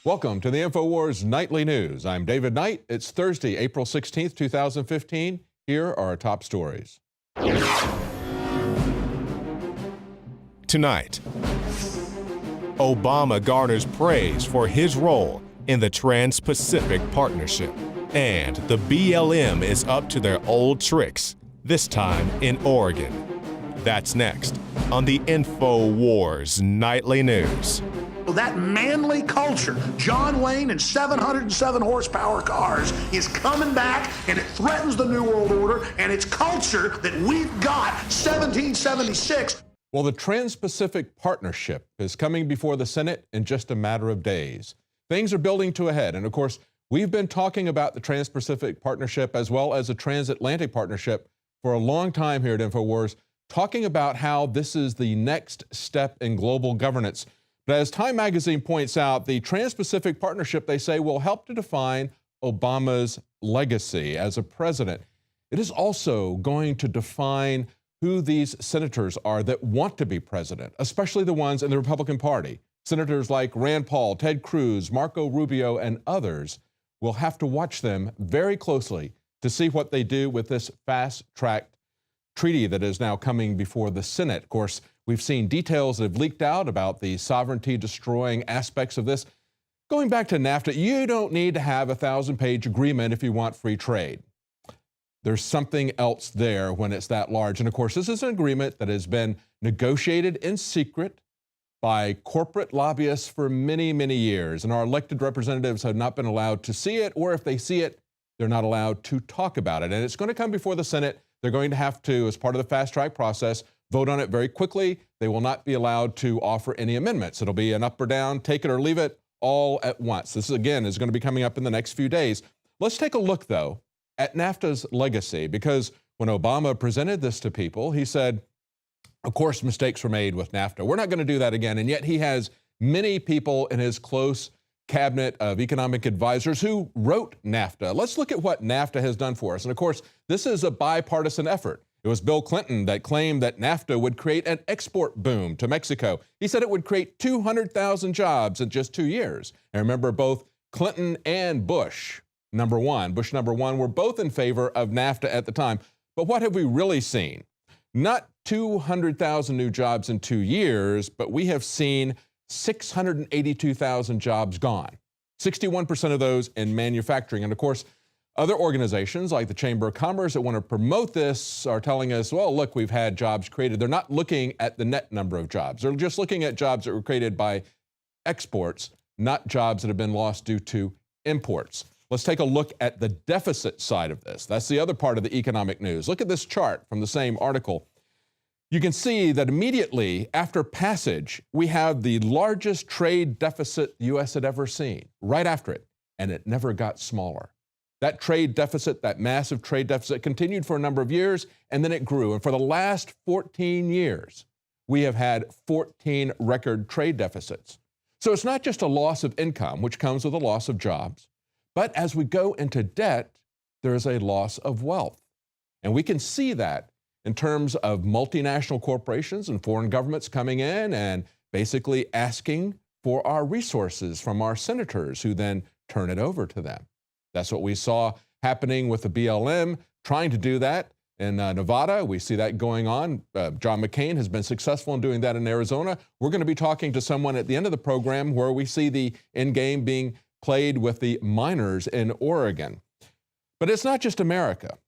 Welcome to the INFOWARS Nightly News. I'm David Knight. It's Thursday, April 16th, 2015. Here are our top stories. Tonight, Obama garners praise for his role in the Trans-Pacific Partnership. And the BLM is up to their old tricks, this time in Oregon. That's next on the INFOWARS Nightly News. That manly culture, John Wayne and 707 horsepower cars, is coming back, and it threatens the New World Order and its culture that we've got 1776. Well, the Trans-Pacific Partnership is coming before the Senate in just a matter of days. Things are building to a head, and of course, we've been talking about the Trans-Pacific Partnership as well as the Transatlantic Partnership for a long time here at INFOWARS, talking about how this is the next step in global governance. But as Time magazine points out, the Trans-Pacific Partnership, they say, will help to define Obama's legacy as a president. It is also going to define who these senators are that want to be president, especially the ones in the Republican Party. Senators like Rand Paul, Ted Cruz, Marco Rubio, and others will have to watch them very closely to see what they do with this fast-tracked treaty that is now coming before the Senate. Of course, we've seen details that have leaked out about the sovereignty-destroying aspects of this. Going back to NAFTA, you don't need to have a 1,000-page agreement if you want free trade. There's something else there when it's that large. And of course, this is an agreement that has been negotiated in secret by corporate lobbyists for many, many years. And our elected representatives have not been allowed to see it, or if they see it, they're not allowed to talk about it. And it's going to come before the Senate. They're going to have to, as part of the fast-track process, vote on it very quickly. They will not be allowed to offer any amendments. It'll be an up or down, take it or leave it, all at once. This, again, is going to be coming up in the next few days. Let's take a look, though, at NAFTA's legacy, because when Obama presented this to people, he said, of course, mistakes were made with NAFTA. We're not going to do that again. And yet he has many people in his close cabinet of economic advisors who wrote NAFTA. Let's look at what NAFTA has done for us. And of course, this is a bipartisan effort. It was Bill Clinton that claimed that NAFTA would create an export boom to Mexico. He said it would create 200,000 jobs in just 2 years. And remember, both Clinton and Bush number one were both in favor of NAFTA at the time. But what have we really seen? Not 200,000 new jobs in 2 years, but we have seen 682,000 jobs gone. 61% of those in manufacturing. And of course, other organizations like the Chamber of Commerce that want to promote this are telling us, well, look, we've had jobs created. They're not looking at the net number of jobs. They're just looking at jobs that were created by exports, not jobs that have been lost due to imports. Let's take a look at the deficit side of this. That's the other part of the economic news. Look at this chart from the same article. You can see that immediately after passage, we have the largest trade deficit the U.S. had ever seen, right after it, and it never got smaller. That trade deficit, that massive trade deficit, continued for a number of years, and then it grew. And for the last 14 years, we have had 14 record trade deficits. So it's not just a loss of income, which comes with a loss of jobs, but as we go into debt, there is a loss of wealth. And we can see that in terms of multinational corporations and foreign governments coming in and basically asking for our resources from our senators, who then turn it over to them. That's what we saw happening with the BLM, trying to do that in Nevada. We see that going on. John McCain has been successful in doing that in Arizona. We're going to be talking to someone at the end of the program where we see the end game being played with the miners in Oregon. But it's not just America.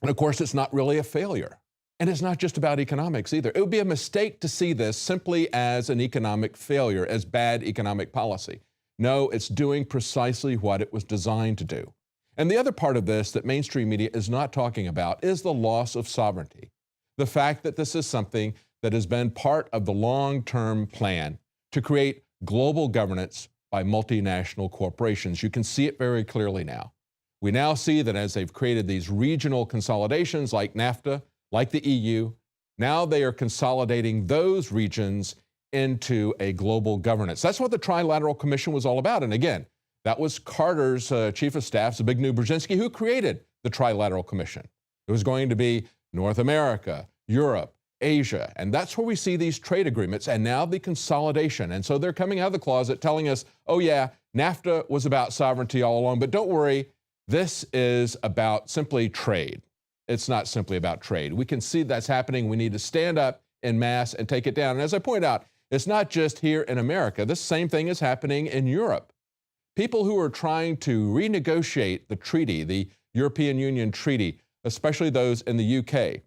And of course, it's not really a failure. And it's not just about economics either. It would be a mistake to see this simply as an economic failure, as bad economic policy. No, it's doing precisely what it was designed to do. And the other part of this that mainstream media is not talking about is the loss of sovereignty. The fact that this is something that has been part of the long-term plan to create global governance by multinational corporations. You can see it very clearly now. We now see that as they've created these regional consolidations like NAFTA, like the EU, now they are consolidating those regions into a global governance. That's what the Trilateral Commission was all about. And again, that was Carter's chief of staff, Zbigniew Brzezinski, who created the Trilateral Commission. It was going to be North America, Europe, Asia. And that's where we see these trade agreements and now the consolidation. And so they're coming out of the closet telling us, oh yeah, NAFTA was about sovereignty all along, but don't worry, this is about simply trade. It's not simply about trade. We can see that's happening. We need to stand up en masse and take it down. And as I point out, it's not just here in America. This same thing is happening in Europe. People who are trying to renegotiate the treaty, the European Union treaty, especially those in the UK,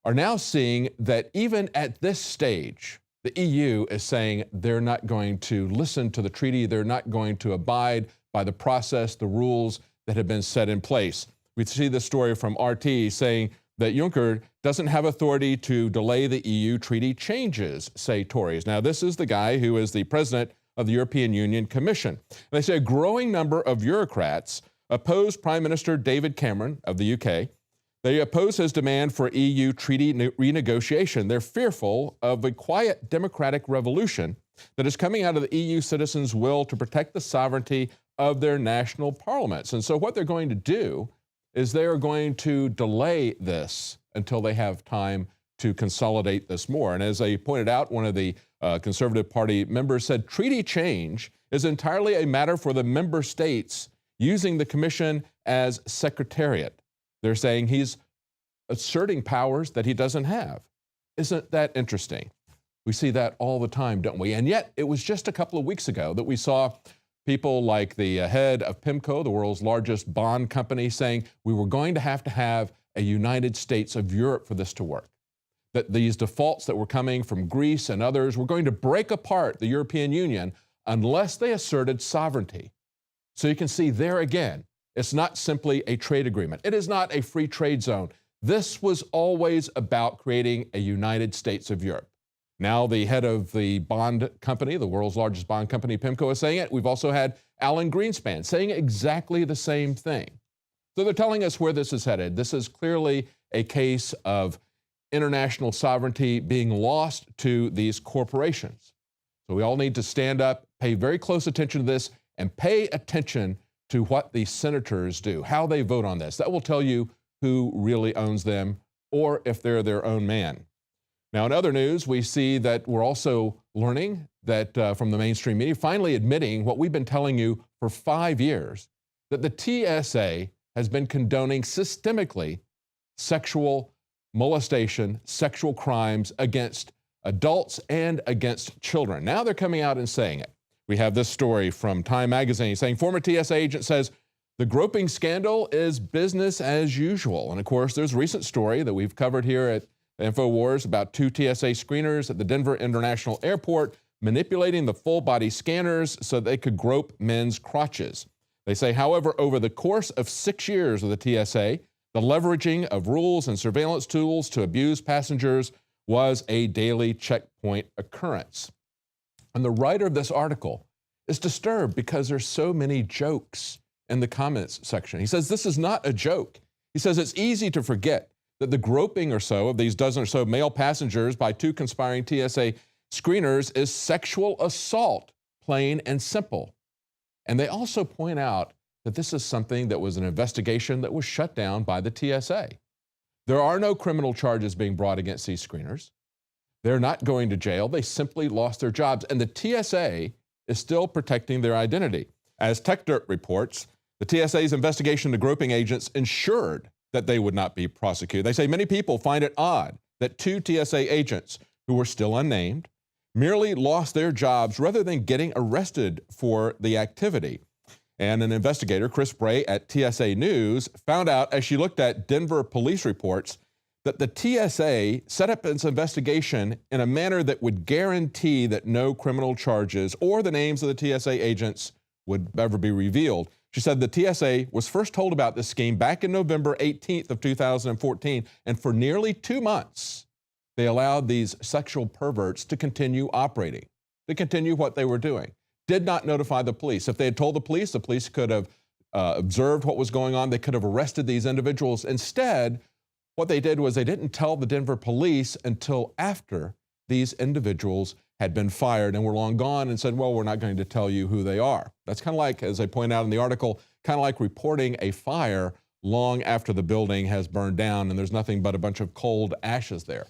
are now seeing that even at this stage, the EU is saying they're not going to listen to the treaty. They're not going to abide by the process, the rules that have been set in place. We see this story from RT saying that Juncker doesn't have authority to delay the EU treaty changes, say Tories. Now, this is the guy who is the president of the European Union Commission. And they say a growing number of bureaucrats oppose Prime Minister David Cameron of the UK. They oppose his demand for EU treaty renegotiation. They're fearful of a quiet democratic revolution that is coming out of the EU citizens' will to protect the sovereignty of their national parliaments. And so what they're going to do is they are going to delay this until they have time to consolidate this more. And as I pointed out, one of the Conservative Party members said treaty change is entirely a matter for the member states using the Commission as secretariat. They're saying he's asserting powers that he doesn't have. Isn't that interesting? We see that all the time, don't we? And yet it was just a couple of weeks ago that we saw people like the head of PIMCO, the world's largest bond company, saying we were going to have a United States of Europe for this to work. That these defaults that were coming from Greece and others were going to break apart the European Union unless they asserted sovereignty. So you can see there again, it's not simply a trade agreement. It is not a free trade zone. This was always about creating a United States of Europe. Now the head of the bond company, the world's largest bond company, PIMCO, is saying it. We've also had Alan Greenspan saying exactly the same thing. So they're telling us where this is headed. This is clearly a case of international sovereignty being lost to these corporations. So we all need to stand up, pay very close attention to this, and pay attention to what the senators do, how they vote on this. That will tell you who really owns them or if they're their own man. Now, in other news, we see that we're also learning that from the mainstream media, finally admitting what we've been telling you for 5 years, that the TSA has been condoning systemically sexual molestation, sexual crimes against adults and against children. Now they're coming out and saying it. We have this story from Time magazine saying former TSA agent says the groping scandal is business as usual. And of course, there's a recent story that we've covered here at INFOWARS about 2 TSA screeners at the Denver International Airport manipulating the full-body scanners so they could grope men's crotches. They say, however, over the course of 6 years of the TSA, the leveraging of rules and surveillance tools to abuse passengers was a daily checkpoint occurrence. And the writer of this article is disturbed because there's so many jokes in the comments section. He says, this is not a joke. He says, it's easy to forget that the groping or so of these dozen or so male passengers by 2 conspiring TSA screeners is sexual assault, plain and simple. And they also point out that this is something that was an investigation that was shut down by the TSA. There are no criminal charges being brought against these screeners. They're not going to jail. They simply lost their jobs. And the TSA is still protecting their identity. As TechDirt reports, the TSA's investigation into groping agents ensured that they would not be prosecuted. They say many people find it odd that 2 TSA agents, who were still unnamed, merely lost their jobs rather than getting arrested for the activity. And an investigator, Chris Bray at TSA News, found out as she looked at Denver police reports that the TSA set up its investigation in a manner that would guarantee that no criminal charges or the names of the TSA agents would ever be revealed. She said the TSA was first told about this scheme back in November 18th of 2014, and for nearly 2 months, they allowed these sexual perverts to continue operating, to continue what they were doing. Did not notify the police. If they had told the police could have observed what was going on. They could have arrested these individuals. Instead, what they did was they didn't tell the Denver police until after these individuals had been fired and were long gone and said, well, we're not going to tell you who they are. That's kind of like, as I point out in the article, kind of like reporting a fire long after the building has burned down and there's nothing but a bunch of cold ashes there.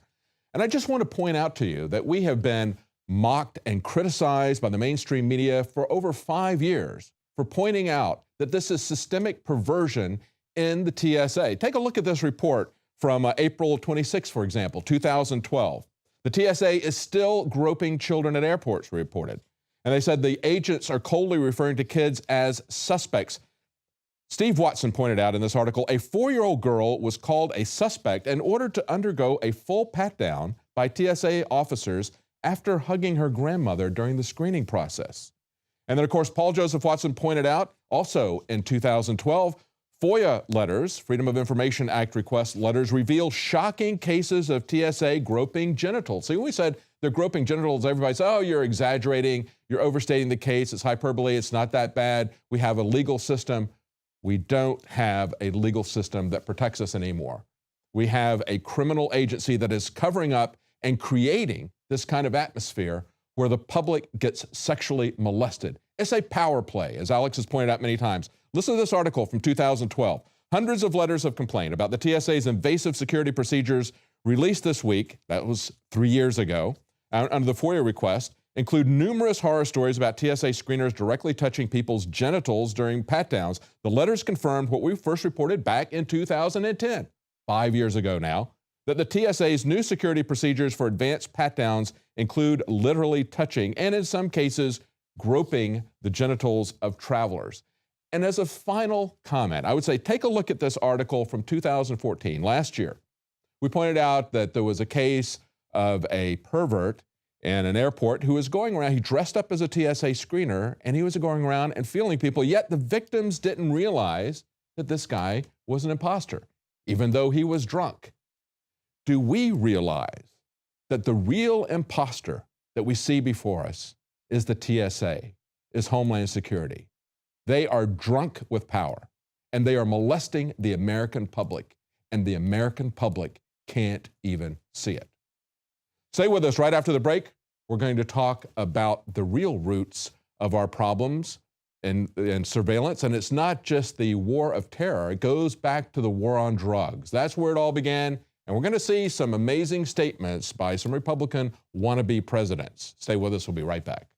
And I just want to point out to you that we have been mocked and criticized by the mainstream media for over 5 years for pointing out that this is systemic perversion in the TSA. Take a look at this report from April 26, for example, 2012. The TSA is still groping children at airports, reported. And they said the agents are coldly referring to kids as suspects. Steve Watson pointed out in this article, a 4-year-old girl was called a suspect and ordered to undergo a full pat-down by TSA officers after hugging her grandmother during the screening process. And then, of course, Paul Joseph Watson pointed out, also in 2012, FOIA letters, Freedom of Information Act request letters, reveal shocking cases of TSA groping genitals. See, when we said they're groping genitals, everybody said, oh, you're exaggerating, you're overstating the case, it's hyperbole, it's not that bad, we have a legal system. We don't have a legal system that protects us anymore. We have a criminal agency that is covering up and creating this kind of atmosphere where the public gets sexually molested. It's a power play, as Alex has pointed out many times. Listen to this article from 2012. Hundreds of letters of complaint about the TSA's invasive security procedures released this week, that was 3 years ago, under the FOIA request, include numerous horror stories about TSA screeners directly touching people's genitals during pat-downs. The letters confirmed what we first reported back in 2010, 5 years ago now, that the TSA's new security procedures for advanced pat-downs include literally touching and, in some cases, groping the genitals of travelers. And as a final comment, I would say take a look at this article from 2014, last year. We pointed out that there was a case of a pervert in an airport who was going around, he dressed up as a TSA screener, and he was going around and feeling people, yet the victims didn't realize that this guy was an imposter, even though he was drunk. Do we realize that the real imposter that we see before us is the TSA, is Homeland Security? They are drunk with power, and they are molesting the American public, and the American public can't even see it. Stay with us right after the break. We're going to talk about the real roots of our problems and surveillance. And it's not just the war of terror. It goes back to the war on drugs. That's where it all began. And we're going to see some amazing statements by some Republican wannabe presidents. Stay with us. We'll be right back.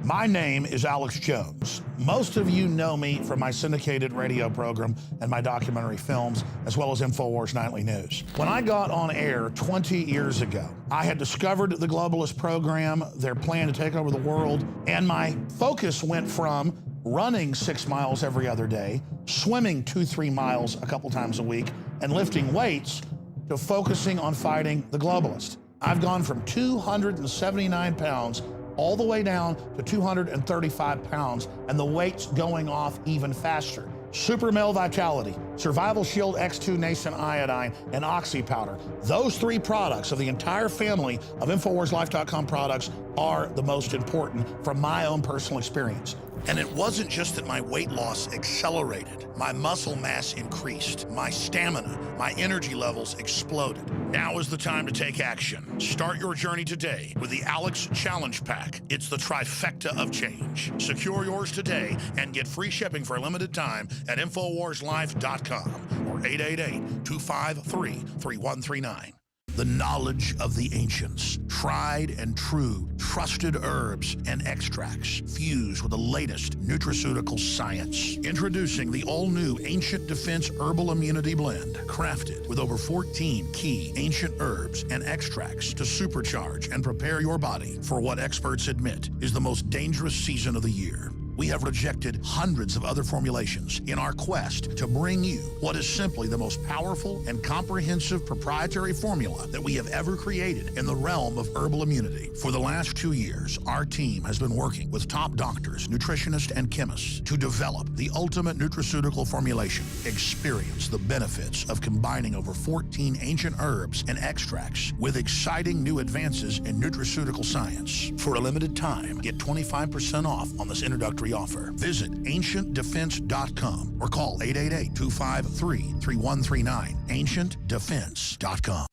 My name is Alex Jones. Most of you know me from my syndicated radio program and my documentary films, as well as INFOWARS Nightly News. When I got on air 20 years ago, I had discovered the globalist program, their plan to take over the world, and my focus went from running 6 miles every other day, swimming 2-3 miles a couple times a week, and lifting weights, to focusing on fighting the globalist. I've gone from 279 pounds all the way down to 235 pounds, and the weight's going off even faster. Super Male Vitality, Survival Shield X2 Nascent Iodine, and Oxy Powder. Those 3 products of the entire family of InfoWarsLife.com products are the most important from my own personal experience. And it wasn't just that my weight loss accelerated. My muscle mass increased. My stamina, my energy levels exploded. Now is the time to take action. Start your journey today with the Alex Challenge Pack. It's the trifecta of change. Secure yours today and get free shipping for a limited time at InfoWarsLife.com or 888-253-3139. The knowledge of the ancients, tried and true, trusted herbs and extracts fused with the latest nutraceutical science. Introducing the all-new Ancient Defense Herbal Immunity Blend, crafted with over 14 key ancient herbs and extracts to supercharge and prepare your body for what experts admit is the most dangerous season of the year. We have rejected hundreds of other formulations in our quest to bring you what is simply the most powerful and comprehensive proprietary formula that we have ever created in the realm of herbal immunity. For the last 2 years, our team has been working with top doctors, nutritionists, and chemists to develop the ultimate nutraceutical formulation. Experience the benefits of combining over 14 ancient herbs and extracts with exciting new advances in nutraceutical science. For a limited time, get 25% off on this introductory offer. Visit ancientdefense.com or call 888-253-3139. ancientdefense.com.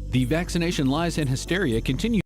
The vaccination lies and hysteria continue.